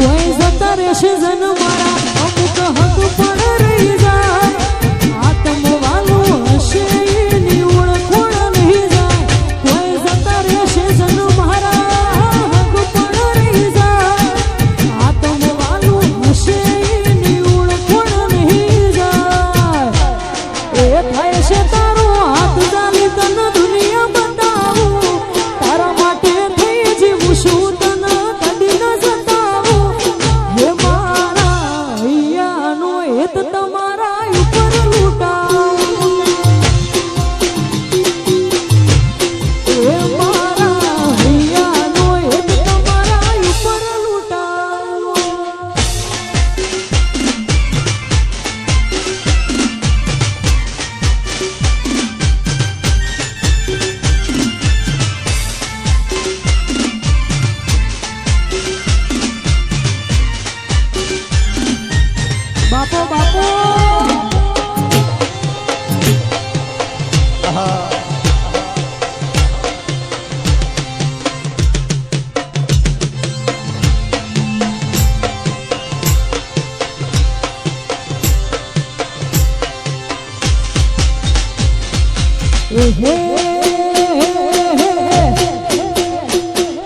કોઈ જતા રહેશે જન મારા અમુક હક પણ રહી જાય આત્મવાલું હશે એની ઓળખોણ નહીં જાય કોઈ જતા રહેશે જન મારા હક પણ રહી જાય આત્મવાલું હશે એની ઓળખોણ નહીં જાય એ થાય છે તારો હાથ ચાલી તન દુનિયા બતાવું તારા માટે થઈ જીવું છું તને કદી ન જતાવું હે મારા હૈયાનો હેત તમારા ઉપર લૂંટાવું હે મારા હૈયાનો હેત તમારા ઉપર લૂંટાવું બાપો બાપો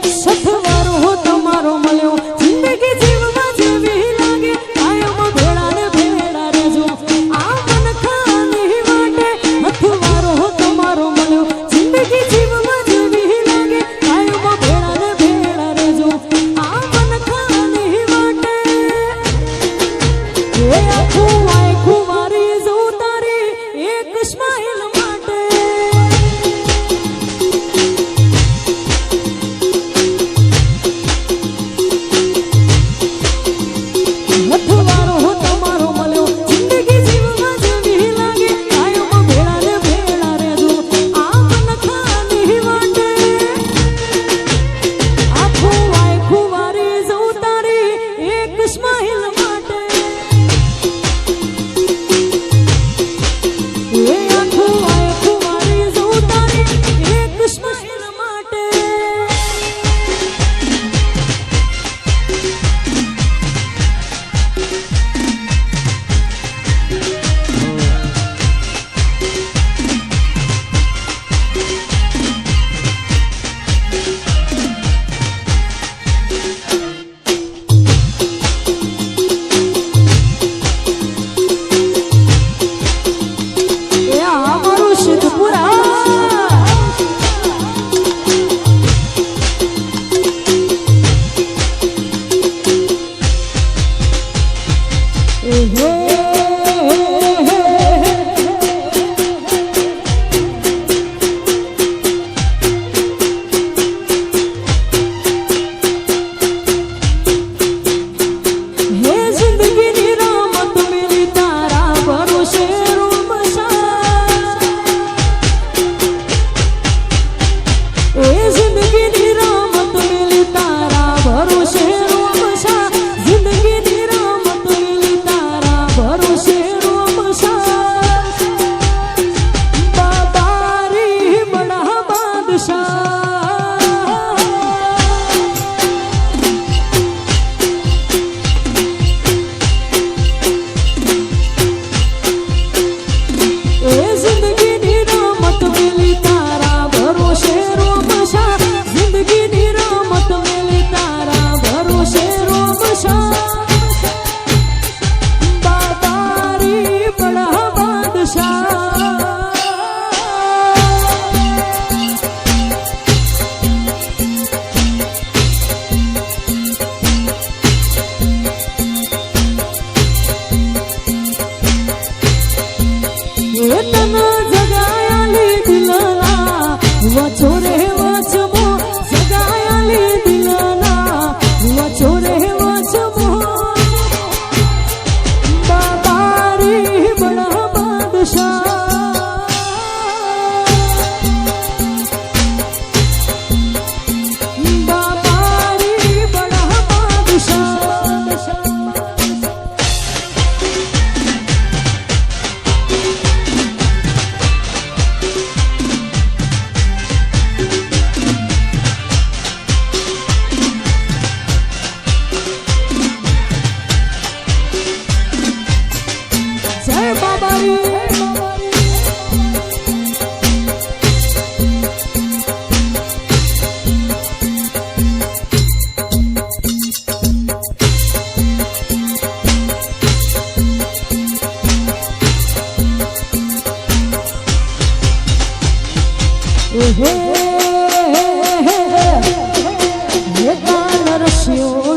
સથવારો હો તમારો મળ્યો જિંદગી જીવવા જેવી લાગે કાયમ ભેળા ને ભેળા રહેજો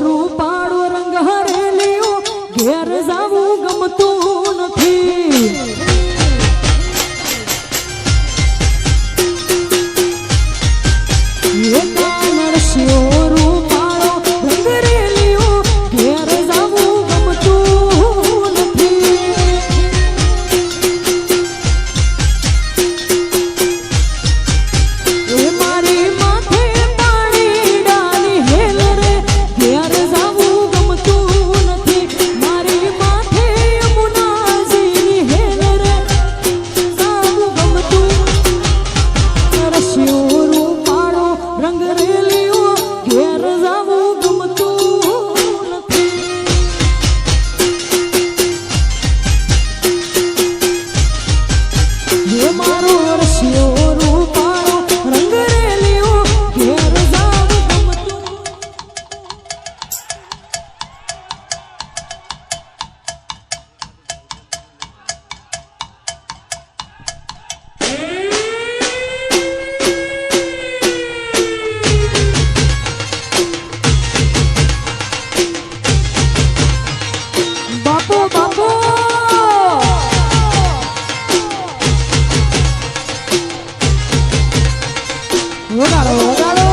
રૂપાળો રંગ હરેલીઓ ઘેર જાવું ગમતું નથી એ કાનરસ્યો રૂપાળો રંગ રેલીઓ ઘેર જાવું ગમતું નથી એ મારી માથે પાણી ડાલી હેલ રે ઘેર જાવું ગમતું નથી મારી માથે યમુનાજીની હેલ રે જાવું ગમતું રસ્યો રૂપાળો રંગ રેલીઓ ઘેર જાવું ગમતું નથી એ મારો રસ્યો રૂપાળો રંગ રેલીઓ ઘેર જાવું ગમતું બાપો બાપો વગાડો વગાડો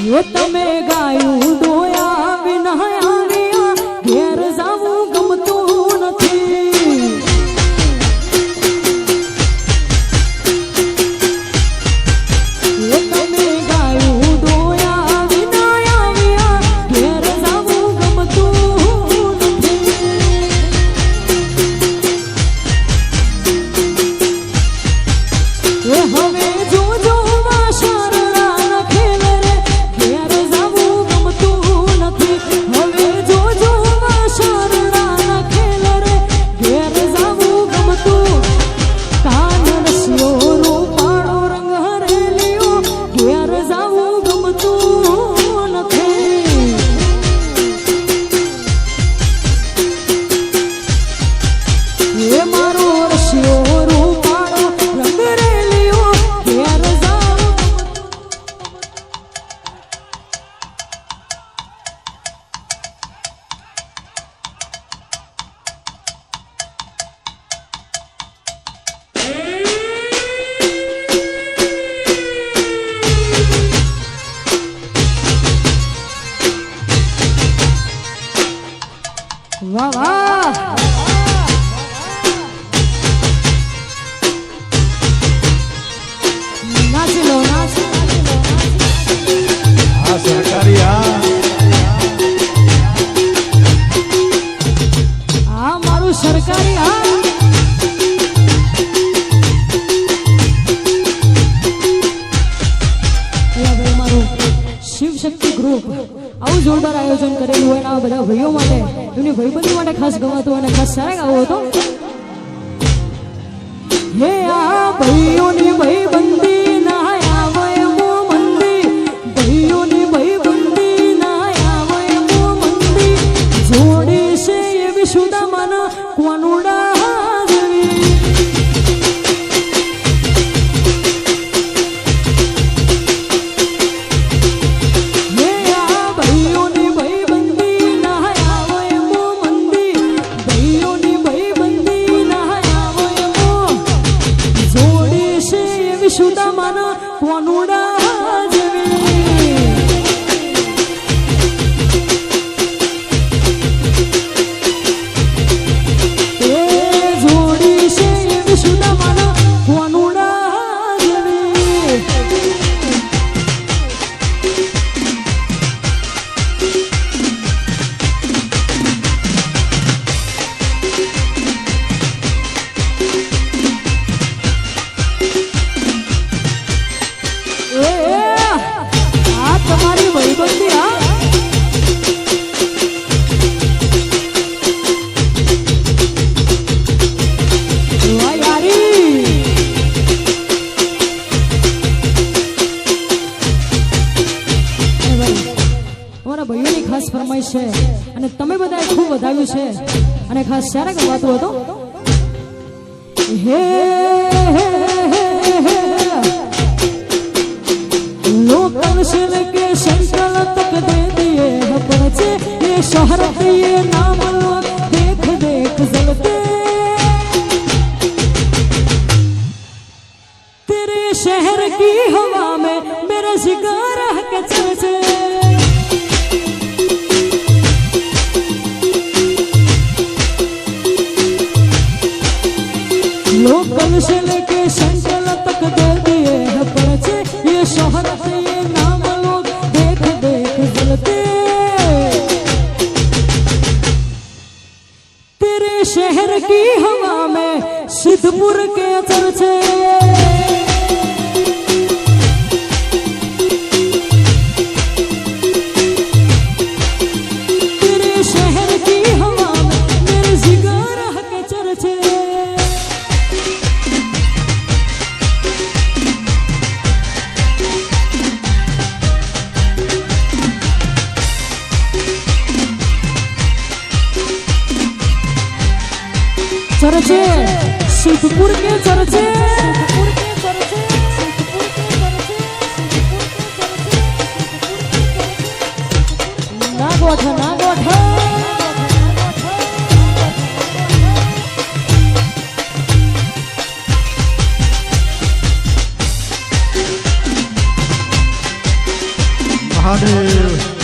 એ તમે ગાયું ડોયા વિના આવ્યા ઘેર જાવું ગમતું નથી એ તમે ગાયું ડોયા વિના આવ્યા ઘેર જાવું ગમતું નથી એ હવે જોજો વાસરડા ન ખેલ રે ઘેર જાવું ગમતું નથી હવે જોજો વાસરડા ન ખેલ રે ઘેર જાવું ગમતું કાનરસ્યો રૂપાળો રંગ હરેલીઓ ઘેર જાવું ગમતું નથી એ મારો રસ્યો રૂપાળો રંગ રેલીઓ ઘેર જાવું વાહ વાહ નાચી લો નાચી આ સરકારી આ મારું સરકારી હા ભાઈ મારું શિવશક્તિ ગ્રુપ આવું જોરદાર આયોજન કરેલું હોય ને આ બધા ભાઈઓ માટે એમની ભાઈબંધી માટે ખાસ ગવાતું અને ખાસ સારા ગાવો હતો હે આ ભાઈઓની ભાઈબંધી ના આવે મો મંદી ભાઈઓની ભાઈબંધી ના આવે મો મંદી જોડી છે એવી સુદામાના કોનુડા જેવી હે આ ભાઈઓની ભાઈબંધી ના આવે મો મંદી ભાઈઓની ભાઈબંધી ના આવે મો જોડી છે એવી સુદામાના કોનુડા જેવી એ તમારી ખાસ ફરમાઈશ છે અને તમે બધાએ ખૂબ વધાવ્યું છે અને ખાસ ત્યારે ગવાતું હતો હે लोकल से लेके सेंट्रल तक दे दिए हैं पर्चे ये शोहरत ये नाम लो देख देख जलते तेरे शहर की हवा में मेरे जिगर के चर्चे लोकल से लेके सेंट्रल तक दे दिए हैं पर्चे ये शोहरत ये नाम लोग देख देख जलते तेरे शहर की हवा में सिद्धपुर के चर्चे तेरे शहर की हवा में मेरे जिगर के चर्चे चर्चे सिद्धपुर के चर्चे नागोठा नागोठा महादेव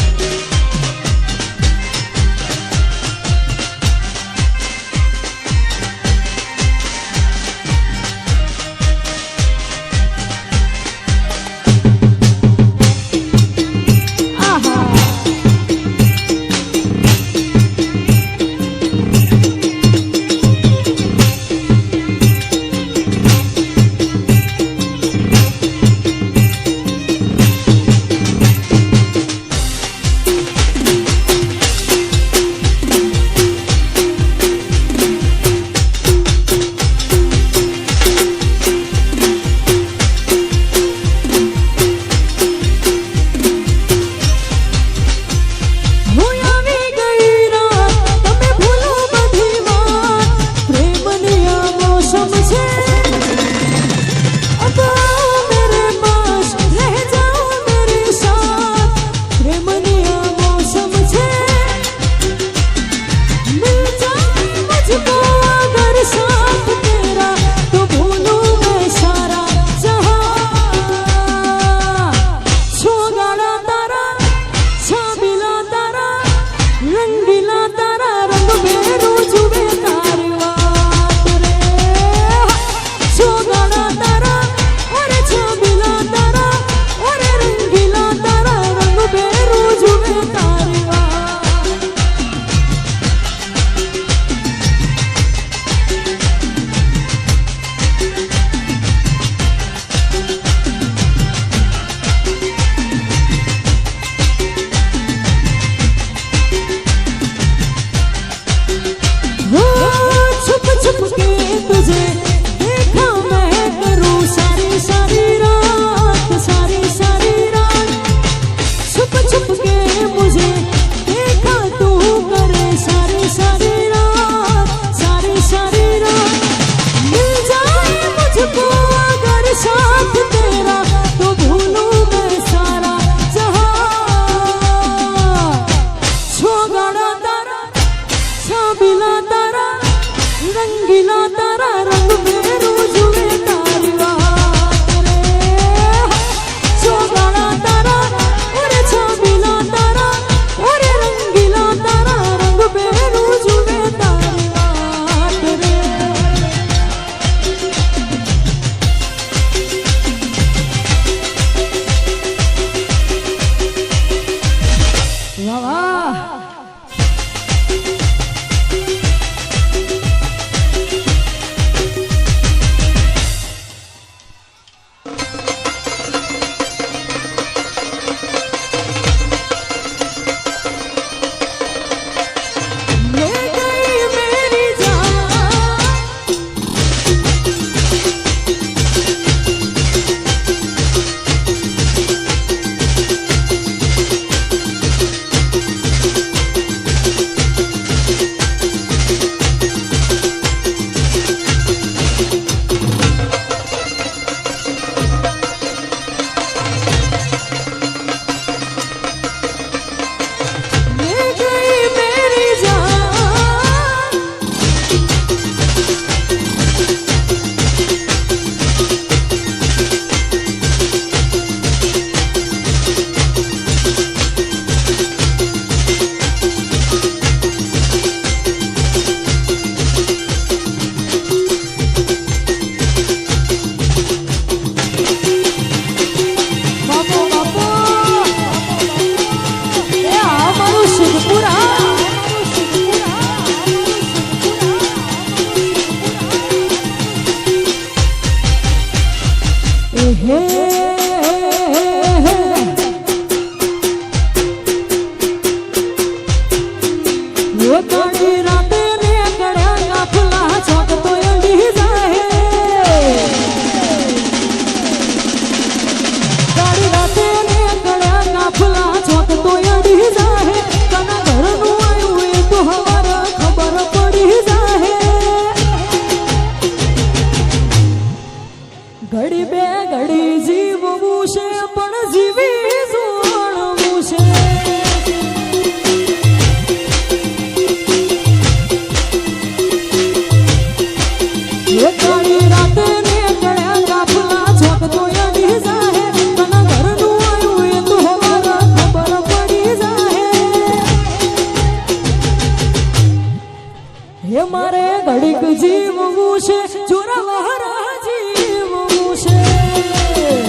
જીવવું છે જોરાવર જીવવું છે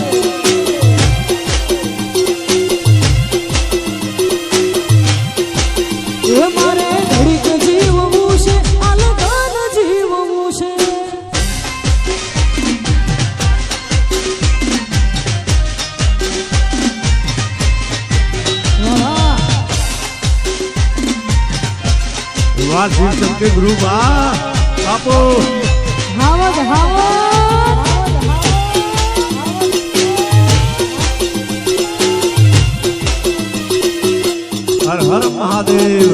એ મારે ઘડીક જીવવું છે આલગન જીવવું છે વાહ શિવશંકર ગ્રુપ આપો હાવજ હર હર મહાદેવ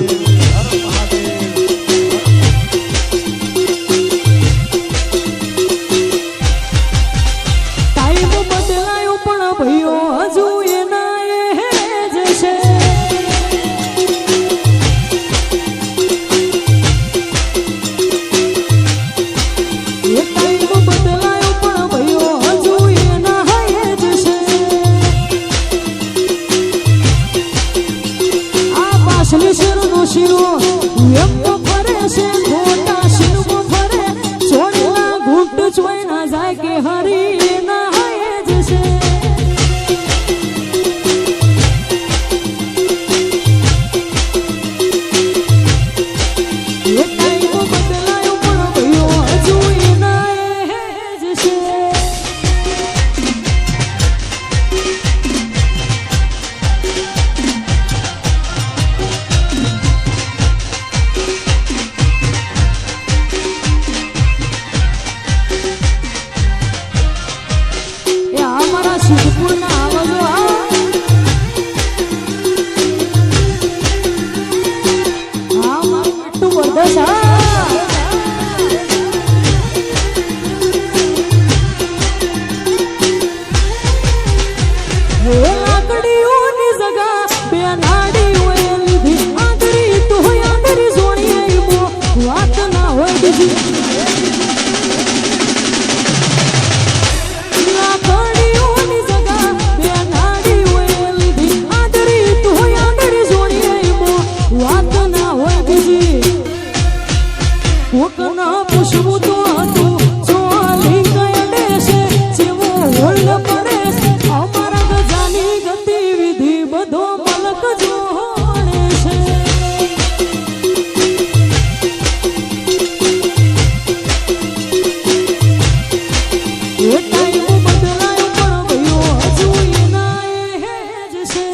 ટાઈમ બદલાયો પણ ભઈઓ હજુ એના એ જ છે એ ટાઈમ બદલાયો પણ ભઈઓ હજુ એના એ જ છે આ પાછલી શેરનો શીરો એમ તો ફરે છે ખોટા શીરમાં ફરે છોડેલા ઘૂંટ જોઈ ના જાય કે હરી એના એ જ છે એ ટાઈમ બદલાયો પણ ભઈઓ હજુ એના એ જ છે એ અમારા સિદ્ધપુરના આવજો હા મારું આટલું વરદાસ હે લાકડીઓની જગા બે નાડીઓએ લીધી આંધળી તો આંધળી સોણીએ વાત ના હોય બીજી લાકડીઓની જગા બે નાડીઓએ લીધી આંધળી તો આંધળી સોણીએ વાત ના હોય બીજી કોકના પૂછવું તો હતું ચોલી કયડે છે જેવો હોલ્ડ પડે છે અમારા ગજાની ગતિવિધિ બધો મલક જોડે છે એ ટાઈમ બદલાયો પણ ભઈઓ હજુ એના એ જ છે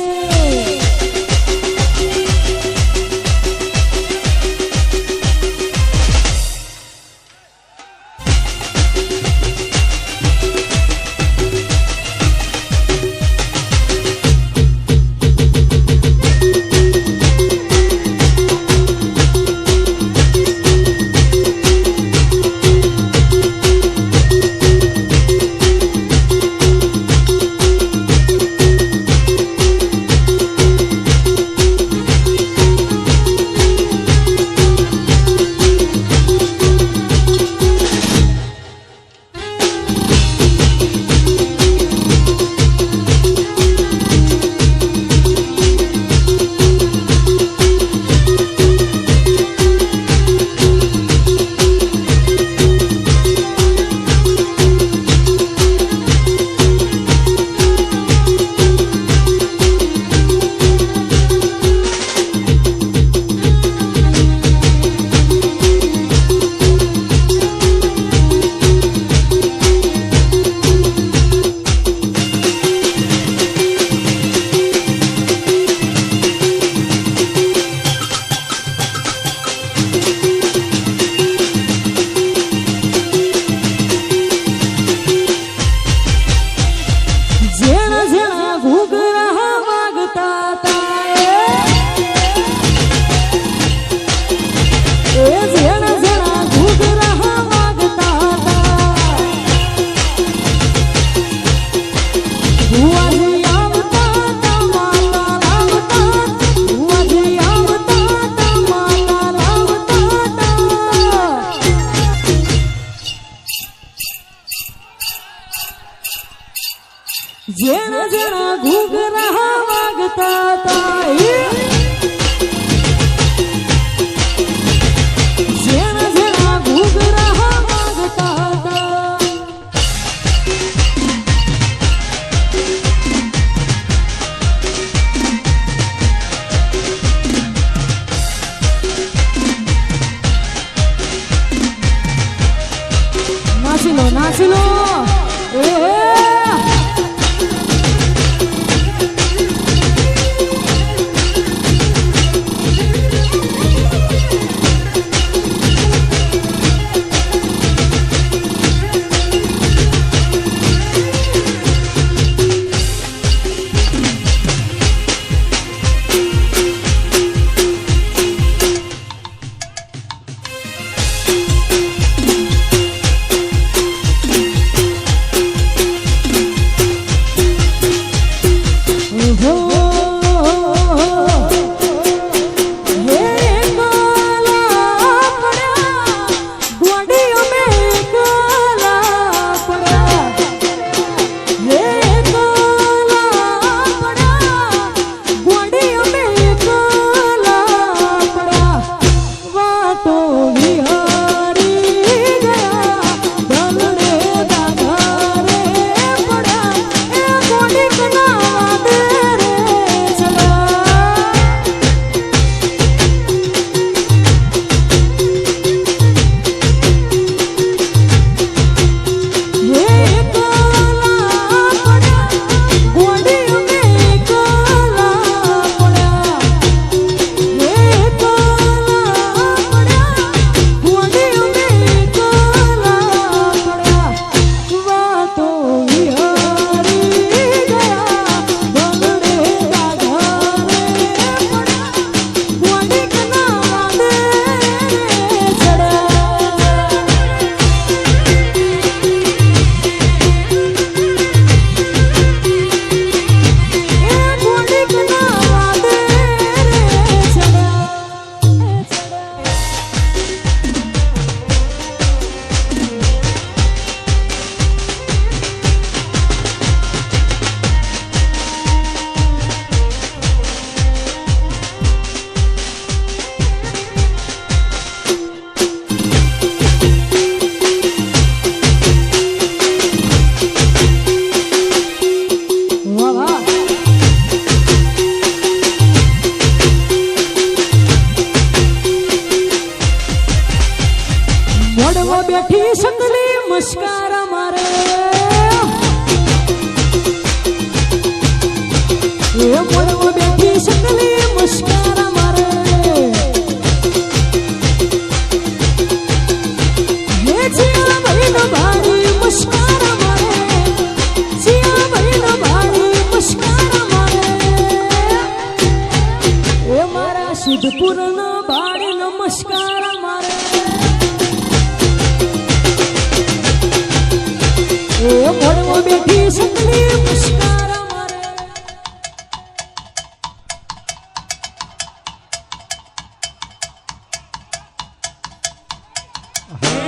નાસી લો એ બેઠી શકલી મસ્કારા મારે એ મોડમાં બેઠી શકલી મસ્કારા મારે હે જીયા ભાઈનો ભાઈ મસ્કારા મારે જીયા ભાઈનો ભાઈ મસ્કારા મારે એ મારા સિદ્ધપુરનો ભાઈ નમસ્કારા મારે એ મોડમાં બેઠી શકલી મસ્કારા મારે હા